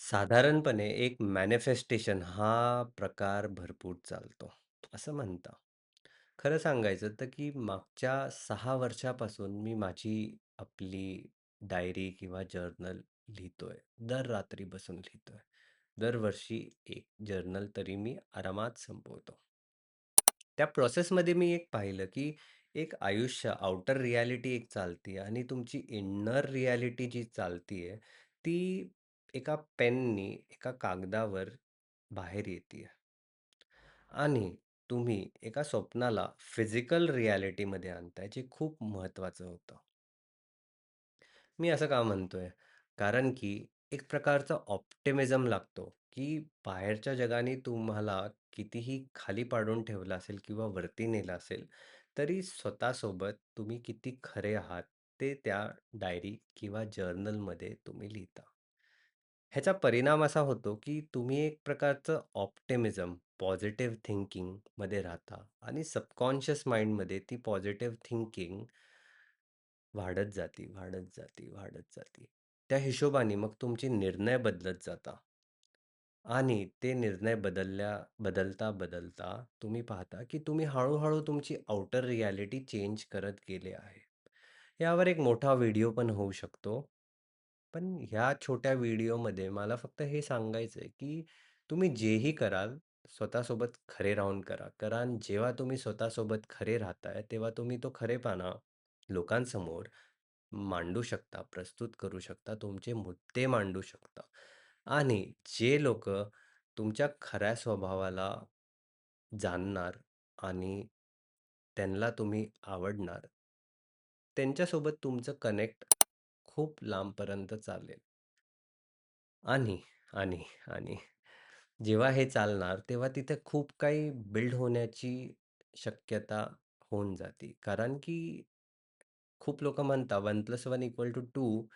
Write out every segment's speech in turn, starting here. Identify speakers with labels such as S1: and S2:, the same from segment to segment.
S1: साधारणपणे एक मॅनिफेस्टेशन हा प्रकार भरपूर चालतो, असं म्हणतात. खरं सांगायचं तर की मागच्या 6 वर्षापासून मी माझी आपली डायरी किंवा जर्नल लिहितोय. दर रात्री बसून लिहितोय. दरवर्षी एक जर्नल तरी मी आरामात संपवतो. त्या प्रोसेसमध्ये मी एक पाहिलं, की एक आयुष्य आउटर रिॲलिटी एक चालतीये आणि तुमची इनर रिॲलिटी जी चालतीये, ती एका पेननी, एका कागदावर बाहेर येतीये आणि तुम्ही एका स्वप्नाला फिजिकल रिॲलिटीमध्ये आणताय, जे खूप महत्त्वाचं होतं. मी असं का म्हणतोय? कारण की एक प्रकारचा ऑप्टिमिझम लागतो, की बाहेरच्या जगाने तुम्हाला कितीही खाली पाडून ठेवलं असेल किंवा वरती नेलं असेल, तरी स्वतःसोबत तुम्ही किती खरे आहात, ते त्या डायरी किंवा जर्नलमध्ये तुम्ही लिहिता. ह्याचा परिणाम असा होतो, की तुम्ही एक प्रकारचं ऑप्टिमिझम, पॉझिटिव्ह थिंकिंगमध्ये राहता आणि सबकॉन्शियस माइंडमध्ये ती पॉझिटिव्ह थिंकिंग वाढत जाती, वाढत जाती, वाढत जाती. त्या हिशोबाने मग तुमचे निर्णय बदलत जातात आणि ते निर्णय बदलता तुम्ही पाहता, की तुम्ही हळू तुमची आउटर रिॲलिटी चेंज करत गेले आहे. यावर एक मोठा व्हिडिओ पण होऊ शकतो. पण ह्या छोट्या व्हिडिओमध्ये मला फक्त हे सांगायचं आहे, की तुम्ही जेही कराल, स्वतःसोबत खरे राहून करा. कारण जेव्हा तुम्ही स्वतःसोबत खरे राहताय, तेव्हा तुम्ही तो खरेपणा लोकांसमोर मांडू शकता, प्रस्तुत करू शकता, तुमचे मुद्दे मांडू शकता आणि जे लोकं तुमच्या खऱ्या स्वभावाला जाणणार आणि त्यांना तुम्ही आवडणार, त्यांच्यासोबत तुमचं कनेक्ट खूप लांबपर्यंत चालेल. आणि, आणि, आणि जेव्हा हे चालणार, तेव्हा तिथे खूप काही बिल्ड होण्याची शक्यता होऊन जाते. कारण की खूप लोकं म्हणतात 1+1 = 2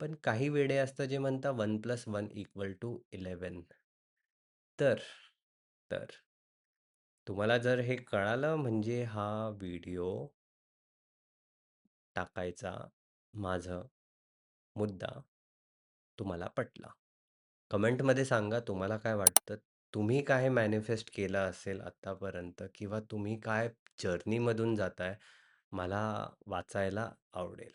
S1: पण काही वेडे असतात जे म्हणतात 1+1 = 11. तर, तर तुम्हाला जर हे कळालं म्हणजे हा व्हिडिओ टाकायचा माझा मुद्दा तुम्हाला पटला. कमेंटमध्ये सांगा तुम्हाला काय वाटतं? तुम्ही काय मॅनिफेस्ट केलं असेल आत्तापर्यंत किंवा तुम्ही काय जर्नीमधून जाताय? मला वाचायला आवडेल.